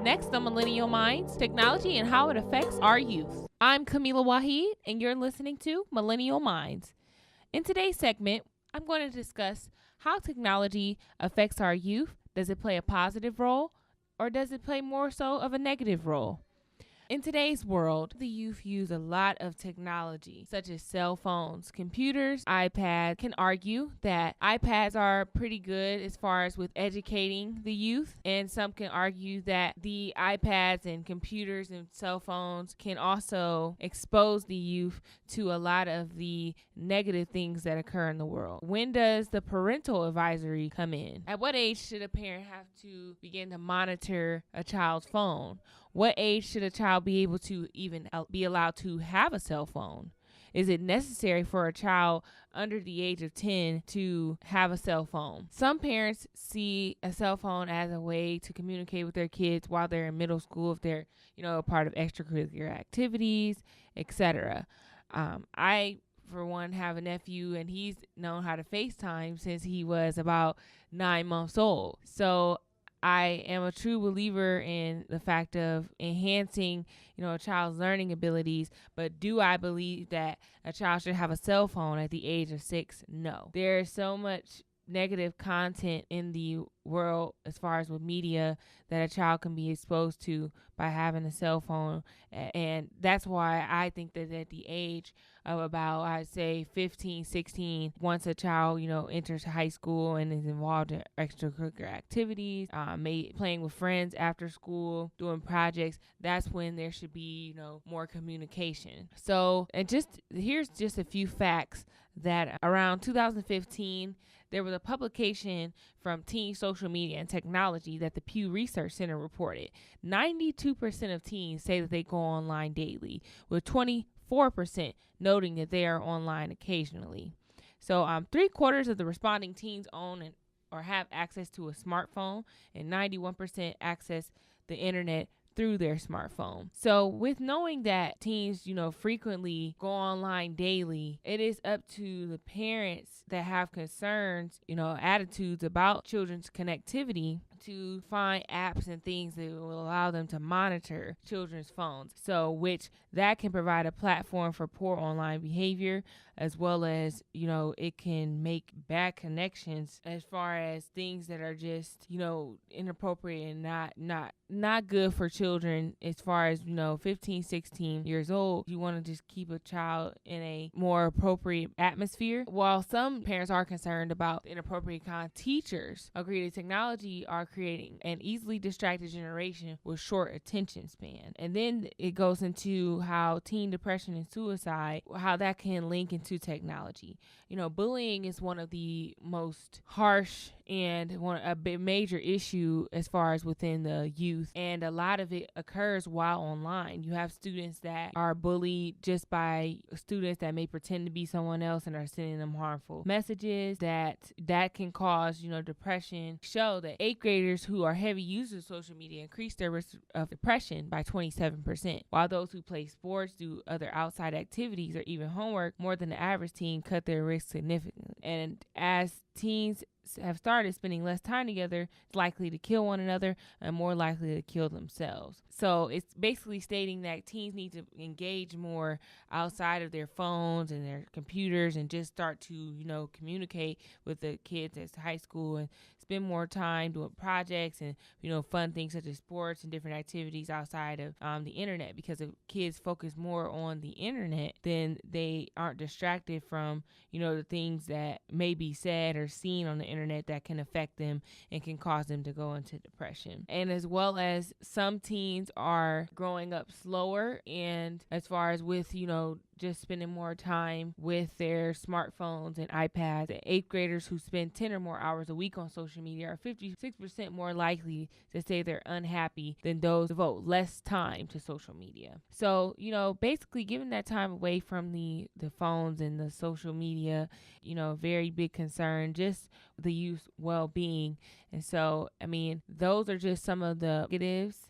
Next on Millennial Minds, technology and how it affects our youth. I'm Camila Waheed, and you're listening to Millennial Minds. In today's segment, I'm going to discuss how technology affects our youth. Does it play a positive role, or does it play more so of a negative role? In today's world, the youth use a lot of technology, such as cell phones, computers, iPads. Can argue that iPads are pretty good as far as with educating the youth, and some can argue that the iPads and computers and cell phones can also expose the youth to a lot of the negative things that occur in the world. When does the parental advisory come in? At what age should a parent have to begin to monitor a child's phone? What age should a child be able to even be allowed to have a cell phone? Is it necessary for a child under the age of 10 to have a cell phone? Some parents see a cell phone as a way to communicate with their kids while they're in middle school, if they're, a part of extracurricular activities, etc. I, for one, have a nephew, and he's known how to FaceTime since he was about 9 months old. So I am a true believer in the fact of enhancing, a child's learning abilities. But do I believe that a child should have a cell phone at the age of 6? No. There's so much negative content in the world as far as with media that a child can be exposed to by having a cell phone. And that's why I think that at the age of about, I'd say 15, 16, once a child, enters high school and is involved in extracurricular activities, playing with friends after school, doing projects, that's when there should be, more communication. So, and here's just a few facts that around 2015, there was a publication from Teen Social Media and Technology that the Pew Research Center reported. 92% of teens say that they go online daily, with 24% noting that they are online occasionally. So 3/4 of the responding teens own or have access to a smartphone, and 91% access the internet through their smartphone. So with knowing that teens, frequently go online daily, it is up to the parents that have concerns, attitudes about children's connectivity to find apps and things that will allow them to monitor children's phones. So which that can provide a platform for poor online behavior, as well as, it can make bad connections as far as things that are just, inappropriate and not good for children as far as, 15, 16 years old. You want to just keep a child in a more appropriate atmosphere. While some parents are concerned about inappropriate content, teachers agree that technology are creating an easily distracted generation with short attention span. And then it goes into how teen depression and suicide, how that can link into technology. Bullying is one of the most harsh and a major issue as far as within the youth, and a lot of it occurs while online. You have students that are bullied just by students that may pretend to be someone else and are sending them harmful messages that can cause depression. Show that 8th graders who are heavy users of social media increase their risk of depression by 27%, while those who play sports, do other outside activities, or even homework more than the average teen cut their risk significantly. And as teens have started spending less time together, it's likely to kill one another and more likely to kill themselves. So it's basically stating that teens need to engage more outside of their phones and their computers and just start to, communicate with the kids at high school and spend more time doing projects and, fun things such as sports and different activities outside of the internet. Because if kids focus more on the internet, then they aren't distracted from, the things that may be said or seen on the internet that can affect them and can cause them to go into depression. And as well as some teens are growing up slower, and as far as with, just spending more time with their smartphones and iPads. The 8th graders who spend 10 or more hours a week on social media are 56% more likely to say they're unhappy than those who devote less time to social media. So, basically giving that time away from the phones and the social media, very big concern, just the youth's well-being. And so, those are just some of the negatives,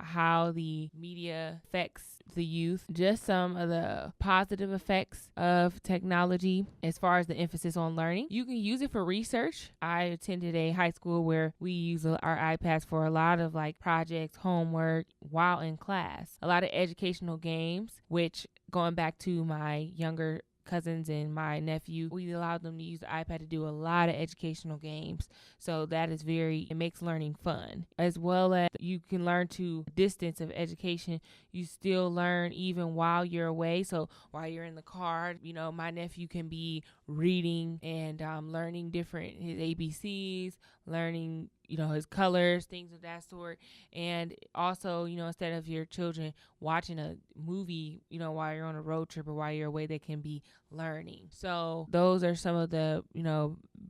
how the media affects the youth. Just some of the positive effects of technology as far as the emphasis on learning. You can use it for research. I attended a high school where we use our iPads for a lot of like projects, homework while in class. A lot of educational games, which going back to my younger cousins and my nephew, we allowed them to use the iPad to do a lot of educational games. So that is it makes learning fun. As well as you can learn to distance of education. You still learn even while you're away. So while you're in the car, my nephew can be reading and learning his ABCs, learning his colors, things of that sort. And also, instead of your children watching a movie, while you're on a road trip or while you're away, they can be learning. So those are some of the,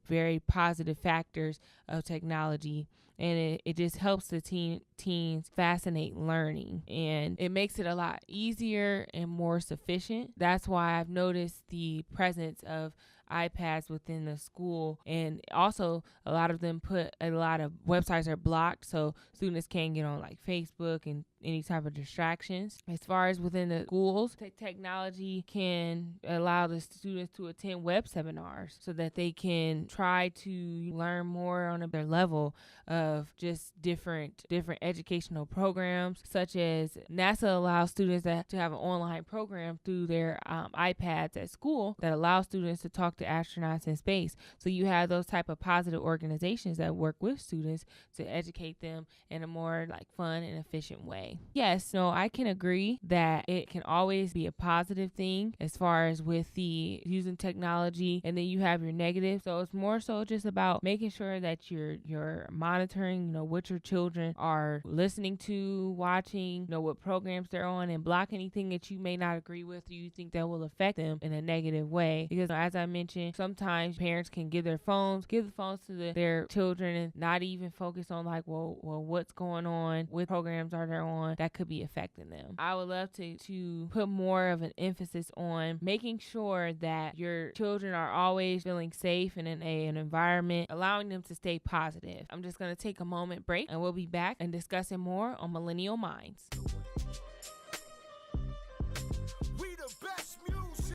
very positive factors of technology. And it just helps the teens fascinate learning, and it makes it a lot easier and more sufficient. That's why I've noticed the presence of iPads within the school, and also a lot of them put a lot of websites are blocked so students can't get on like Facebook and any type of distractions. As far as within the schools, technology can allow the students to attend web seminars so that they can try to learn more on their level of just different educational programs, such as NASA allows students to have an online program through their iPads at school that allows students to talk to astronauts in space. So you have those type of positive organizations that work with students to educate them in a more like fun and efficient way. Yes, no, I can agree that it can always be a positive thing as far as with the using technology, and then you have your negative. So it's more so just about making sure that you're monitoring, what your children are listening to, watching, what programs they're on, and block anything that you may not agree with or you think that will affect them in a negative way. Because as I mentioned, sometimes parents can give the phones to their children and not even focus on like, well, what's going on, what programs are there on that could be affecting them. I would love to put more of an emphasis on making sure that your children are always feeling safe and in an environment, allowing them to stay positive. I'm just going to take a moment break and we'll be back and discussing more on Millennial Minds.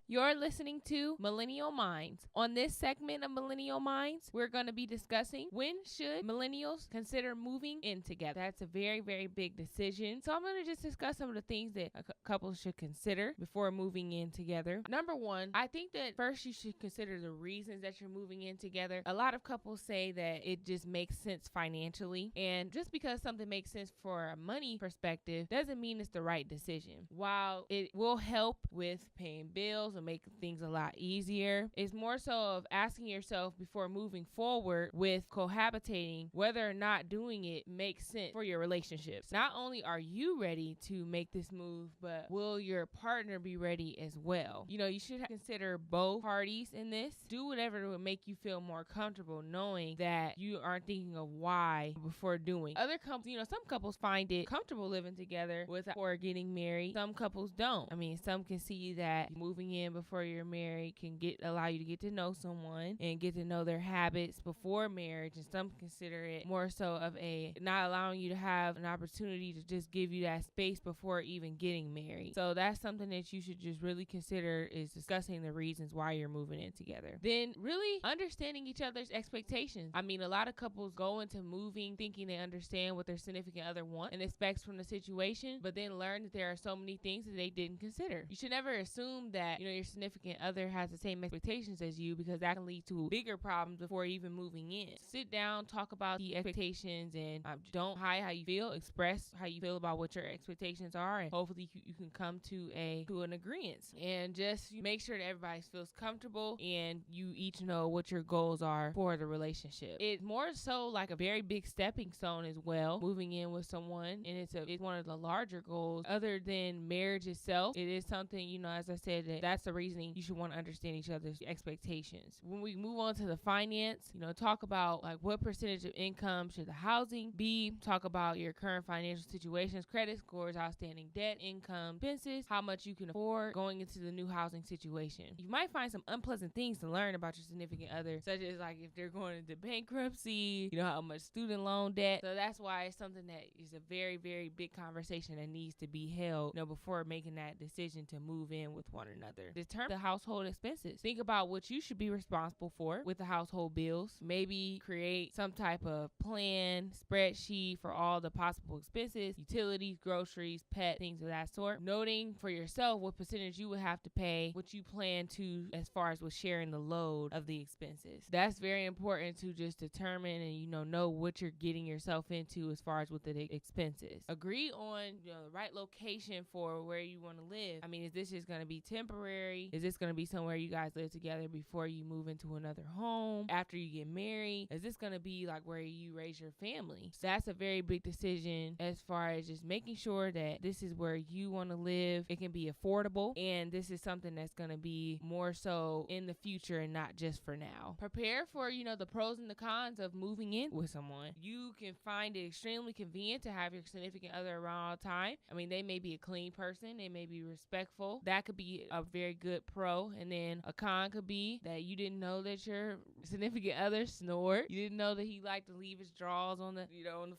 You're listening to Millennial Minds. On this segment of Millennial Minds, we're going to be discussing when should millennials consider moving in together. That's a very, very big decision. So I'm going to just discuss some of the things that a couple should consider before moving in together. Number one, I think that first you should consider the reasons that you're moving in together. A lot of couples say that it just makes sense financially. And just because something makes sense for a money perspective doesn't mean it's the right decision. While it will help with paying bills, make things a lot easier, it's more so of asking yourself before moving forward with cohabitating whether or not doing it makes sense for your relationships. Not only are you ready to make this move, but will your partner be ready as well? You should consider both parties in this. Do whatever would make you feel more comfortable knowing that you aren't thinking of why before doing. Other couples, some couples find it comfortable living together before getting married. Some couples don't. Some can see that moving in before you're married can allow you to get to know someone and get to know their habits before marriage, and some consider it more so of a not allowing you to have an opportunity to just give you that space before even getting married. So that's something that you should just really consider, is discussing the reasons why you're moving in together. Then really understanding each other's expectations. A lot of couples go into moving thinking they understand what their significant other wants and expects from the situation, but then learn that there are so many things that they didn't consider. You should never assume that your significant other has the same expectations as you, because that can lead to bigger problems before even moving in. Sit down, talk about the expectations, and don't hide how you feel. Express how you feel about what your expectations are, and hopefully you can come to an agreement. And just make sure that everybody feels comfortable and you each know what your goals are for the relationship. It's more so like a very big stepping stone as well, moving in with someone, and it's one of the larger goals other than marriage itself. It is something, as I said, that's the reasoning you should want to understand each other's expectations. When we move on to the finance, talk about like what percentage of income should the housing be, talk about your current financial situations, credit scores, outstanding debt, income, expenses, how much you can afford going into the new housing situation. You might find some unpleasant things to learn about your significant other, such as like if they're going into bankruptcy, how much student loan debt. So that's why it's something that is a very, very big conversation that needs to be held, before making that decision to move in with one another. Determine the household expenses. Think about what you should be responsible for with the household bills. Maybe create some type of plan, spreadsheet for all the possible expenses, utilities, groceries, pet, things of that sort. Noting for yourself what percentage you would have to pay, what you plan to as far as with sharing the load of the expenses. That's very important to just determine and know what you're getting yourself into as far as with the expenses. Agree on the right location for where you want to live. I mean, is this just going to be temporary? Is this going to be somewhere you guys live together before you move into another home? After you get married, is this going to be like where you raise your family? So that's a very big decision as far as just making sure that this is where you want to live. It can be affordable, and this is something that's going to be more so in the future and not just for now. Prepare for, the pros and the cons of moving in with someone. You can find it extremely convenient to have your significant other around all the time. I mean, they may be a clean person. They may be respectful. That could be a very good pro. And then a con could be that you didn't know that your significant other snored. You didn't know that he liked to leave his drawers on the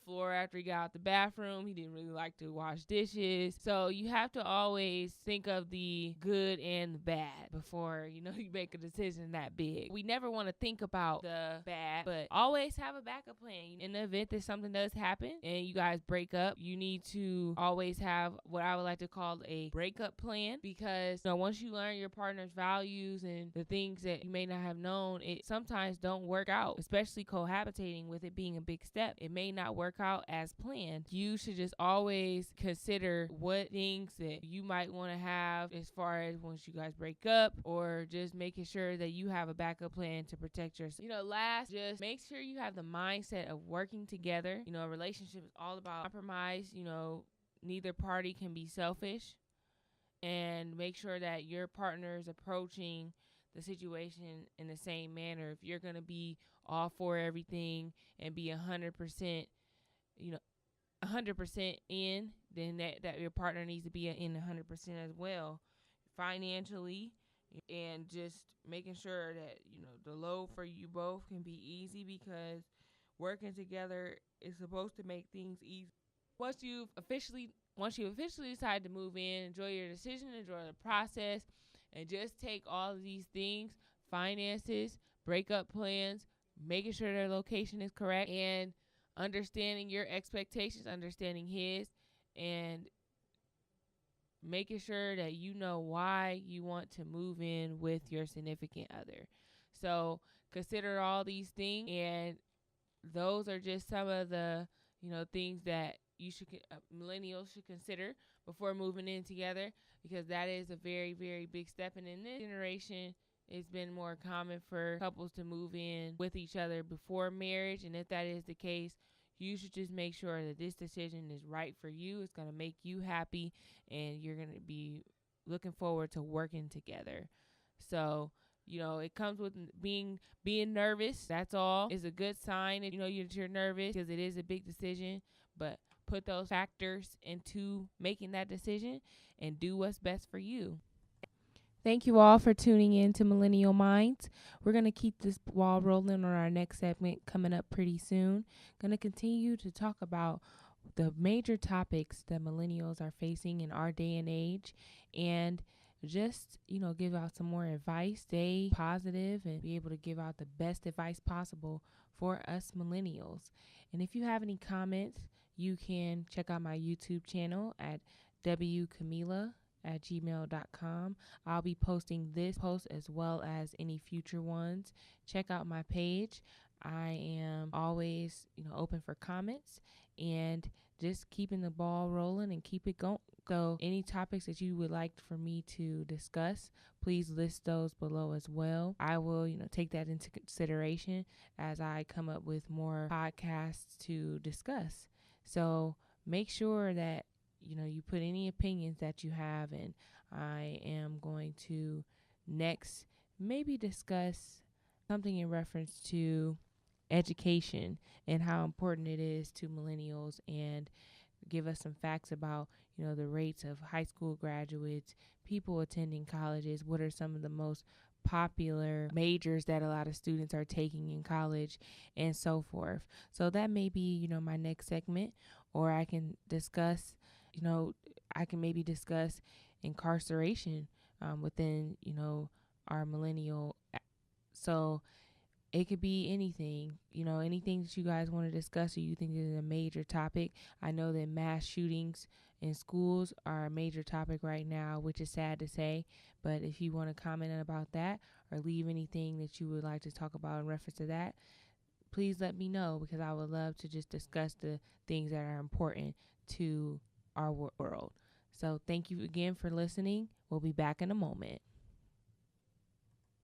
floor after he got out the bathroom. He didn't really like to wash dishes. So you have to always think of the good and the bad before, you make a decision that big. We never want to think about the bad, but always have a backup plan. In the event that something does happen and you guys break up, you need to always have what I would like to call a breakup plan, because once you learn your partner's values and the things that you may not have known, it sometimes don't work out, especially cohabitating with it being a big step. It may not work out as planned. You should just always consider what things that you might want to have as far as once you guys break up, or just making sure that you have a backup plan to protect yourself. Last, just make sure you have the mindset of working together. A relationship is all about compromise. Neither party can be selfish, and make sure that your partner is approaching the situation in the same manner. If you're going to be all for everything and be 100%, 100% in, then that your partner needs to be in 100% as well, financially, and just making sure that the load for you both can be easy, because working together is supposed to make things easy. Once you officially decide to move in, enjoy your decision, enjoy the process, and just take all of these things: finances, breakup plans, making sure their location is correct, and understanding your expectations, understanding his, and making sure that you know why you want to move in with your significant other. So consider all these things, and those are just some of the things that millennials should consider before moving in together, because that is a very, very big step. And in this generation, it's been more common for couples to move in with each other before marriage. And if that is the case, you should just make sure that this decision is right for you. It's going to make you happy, and you're going to be looking forward to working together. So, it comes with being nervous. That's all. It's a good sign that, you're nervous, because it is a big decision. But put those factors into making that decision and do what's best for you. Thank you all for tuning in to Millennial Minds. We're going to keep this ball rolling on our next segment coming up pretty soon. Going to continue to talk about the major topics that millennials are facing in our day and age, and just, give out some more advice, stay positive, and be able to give out the best advice possible for us millennials. And if you have any comments, you can check out my YouTube channel at wcamila@gmail.com. I'll be posting this post as well as any future ones. Check out my page. I am always, open for comments, and just keeping the ball rolling and keep it going. So any topics that you would like for me to discuss, please list those below as well. I will, take that into consideration as I come up with more podcasts to discuss. So make sure that, you put any opinions that you have, and I am going to next maybe discuss something in reference to education and how important it is to millennials, and give us some facts about, the rates of high school graduates, people attending colleges, what are some of the most popular majors that a lot of students are taking in college, and so forth. So that may be, my next segment, or I can discuss, you know, I can maybe discuss incarceration within, our millennial. So it could be anything, anything that you guys want to discuss or you think is a major topic. I know that mass shootings in schools are a major topic right now, which is sad to say. But if you want to comment about that or leave anything that you would like to talk about in reference to that, please let me know, because I would love to just discuss the things that are important to our world. So thank you again for listening. We'll be back in a moment.